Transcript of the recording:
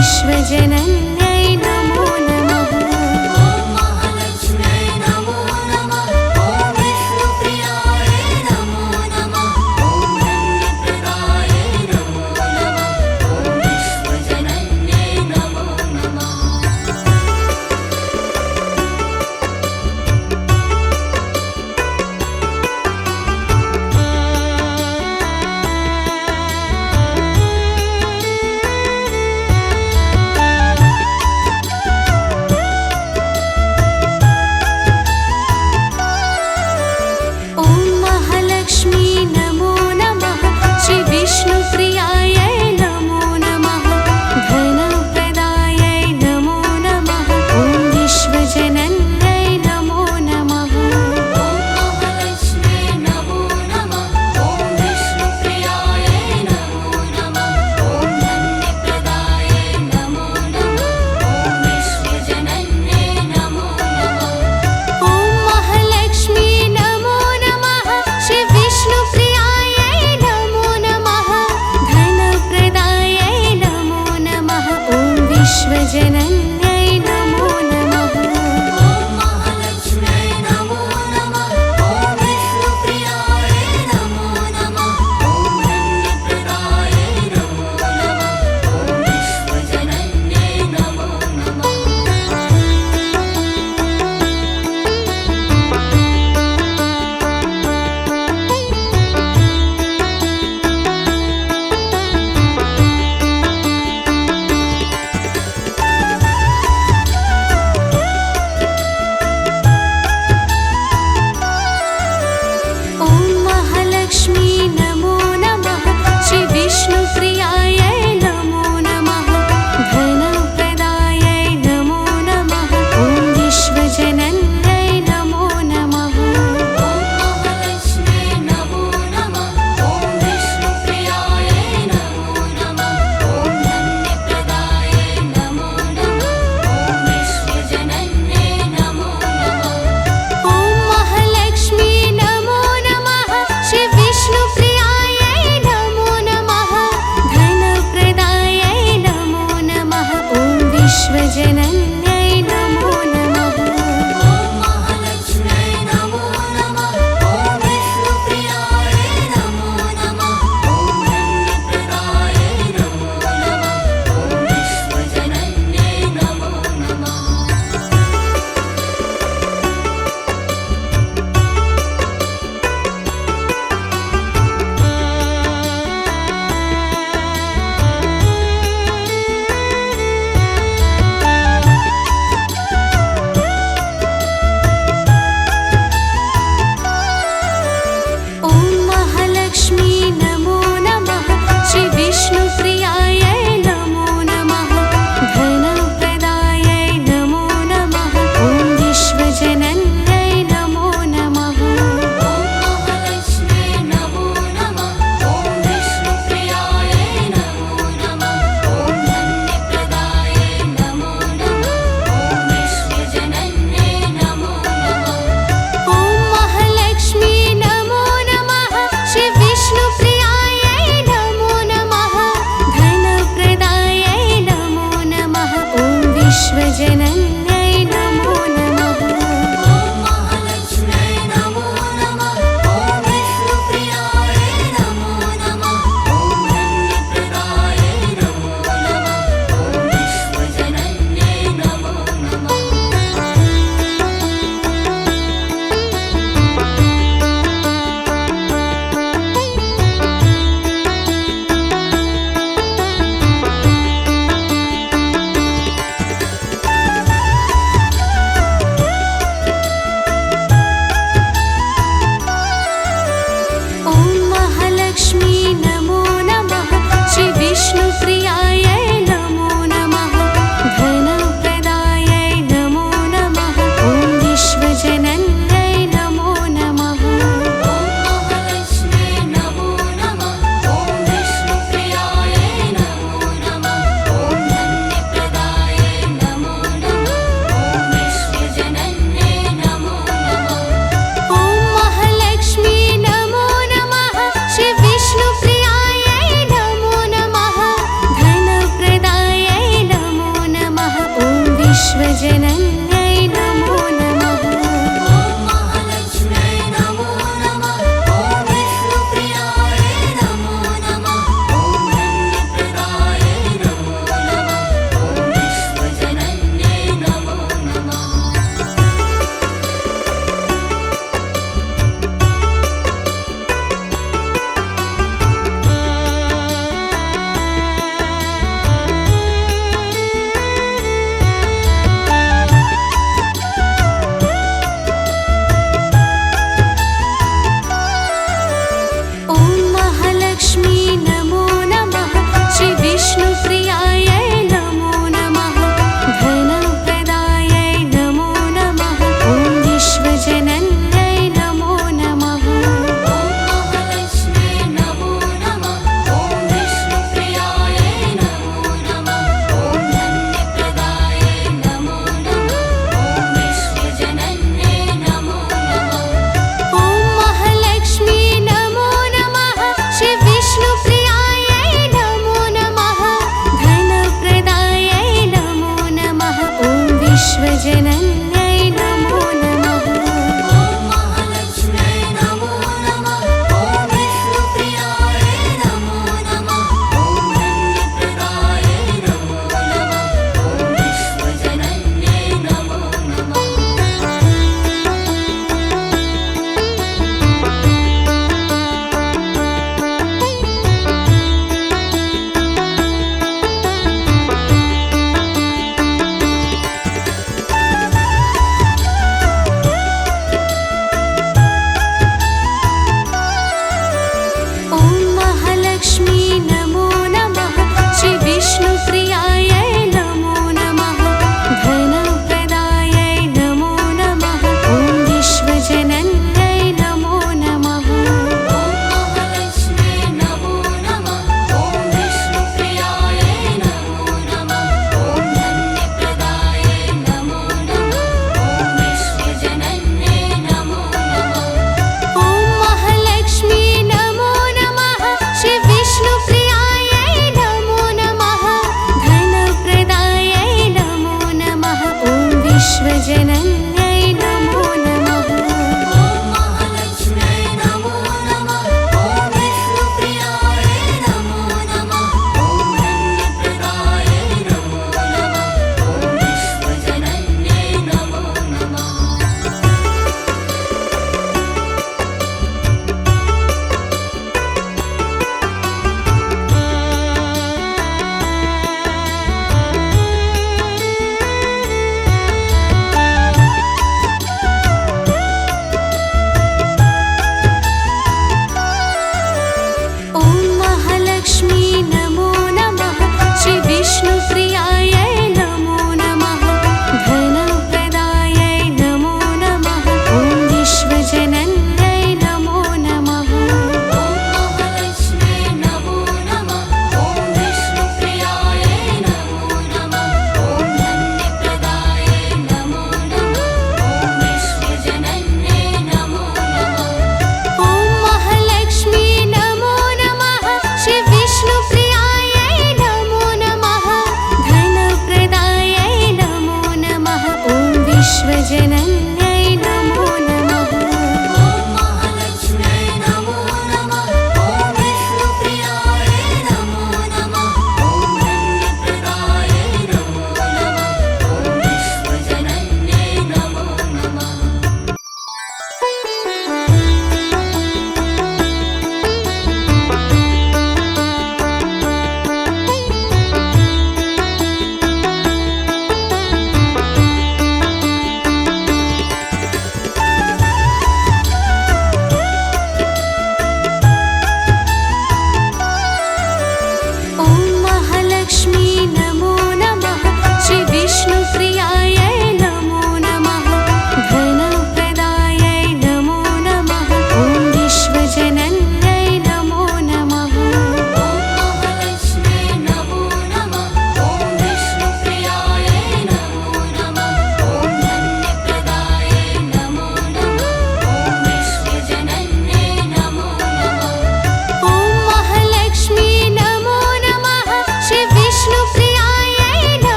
विश्वजनन्यै नमो नमः। ॐ महालक्ष्म्यै नमो नमः। ॐ विष्णुप्रियायै नमो नमः। ॐ धन्यप्रदायै नमो नमः। ॐ विश्वजनन्यै नमो नमः। ॐ महालक्ष्मी नमो नमः। श्री विष्णुप्रियायै नमो नमः। धनप्रदायै नमो नमः। ॐ विश्वजनन्यै नमो नमः। ॐ महालक्ष्म्यै नमो नमः। ॐ विष्णुप्रियायै नमो नमः। ॐ धन्यप्रदायै नमो नमः। ॐ विश्वजनन्यै नमो नमः। ॐ महालक्ष्मी नमो नमः। श्री विष्णुप्रियायै नमो नमः। धनप्रदायै नमो नमः। ॐ विश्वजनन्यै नमो नमः। ॐ महालक्ष्म्यै नमो नमः। ॐ विष्णुप्रियायै नमो नमः। ॐ धन्यप्रदायै नमो नमः। ॐ विश्वजनन्यै नमो नमः। ॐ महालक्ष्मी नमो नमः। श्री विष्णुप्रियायै नमो नमः। धनप्रदायै नमो नमः। ॐ विश्वजनन्यै नमो नमः। ॐ महालक्ष्म्यै नमो नमः। ॐ विष्णुप्रियायै नमो नमः। ॐ धन्यप्रदायै नमो नमः। ॐ विश्वजनन्यै नमो नमः। ॐ महालक्ष्मी नमो नमः। श्री विष्णुप्रियायै नमो नमः। धनप्रदायै नमो नमः। ॐ विश्वजनन्यै नमो नमः। ॐ महालक्ष्म्यै नमो नमः। ॐ विष्णुप्रियायै नमो नमः। ॐ धन्यप्रदायै नमो नमः। ॐ विश्वजनन्यै नमो नमः। ॐ महालक्ष्मी नमो नमः। श्री विष्णुप्रियायै नमो नमः। धनप्रदायै नमो नमः। ॐ विश्वजनन्यै नमो नमः। ॐ महालक्ष्म्यै नमो नमः। ॐ विष्णुप्रियायै नमो नमः। ॐ धन्यप्रदायै नमो नमः। ॐ विश्वजनन्यै नमो नमः। ॐ महालक्ष्मी नमो नमः। श्री विष्णुप्रियायै नमो नमः। धनप्रदायै नमो नमः। ॐ विश्वजनन्यै नमो नमः। ॐ महालक्ष्म्यै नमो नमः। ॐ विष्णुप्रियायै नमो नमः। ॐ धन्यप्रदायै नमो नमः। ॐ विश्वजनन्यै नमो नमः। विश्वजनन्यै